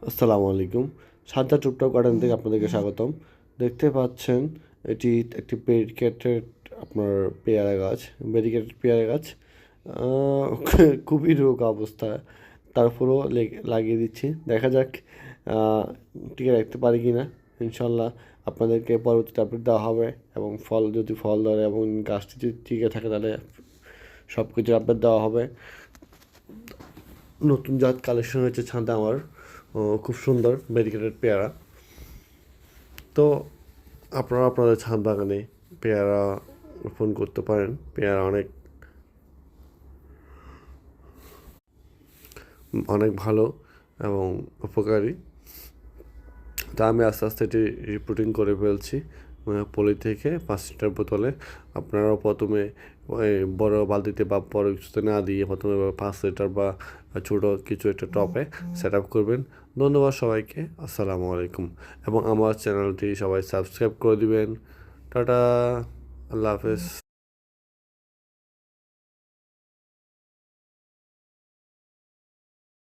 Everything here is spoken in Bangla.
আসসালামু আলাইকুম। সাজ্জা টুকটাক গার্ডেন থেকে আপনাদেরকে স্বাগতম। দেখতে পাচ্ছেন এটি একটি ব্যারিকেটেড আপনার পেয়ারা গাছ, ব্যারিকেটেড পেয়ারা গাছ। আহ, খুবই রোগ অবস্থা, তারপরেও লাগিয়ে দিচ্ছি, দেখা যাক টিকে রাখতে পারি কি না। ইনশাল্লাহ আপনাদেরকে পরবর্তীতে আপডেট দেওয়া হবে, এবং যদি ফল ধরে এবং গাছটি যদি টিকে থাকে তাহলে সব কিছু আপডেট দেওয়া হবে। নতুন জাত কালেকশন হয়েছে ছাদে আমার, খুব সুন্দর ব্যারিকেটেড পেয়ারা। তো আপনারা আপনাদের ছাদ বাগানে পেয়ারা রোপণ করতে পারেন। পেয়ারা অনেক অনেক ভালো এবং উপকারী। তা আমি আস্তে আস্তে এটি রিপোর্টিং করে ফেলছি পলি থেকে 5 লিটার বোতলে। আপনারাও প্রথমে ওই বড় বালতিতে বা বড় কিছুতে না দিয়ে প্রথমে 5 লিটার বা ছোটো কিছু একটা টপে সেট আপ করবেন। ধন্যবাদ সবাইকে, আসসালামু আলাইকুম। এবং আমার চ্যানেলটি সবাই সাবস্ক্রাইব করে দিবেন। টাটা, আল্লাহ হাফেজ।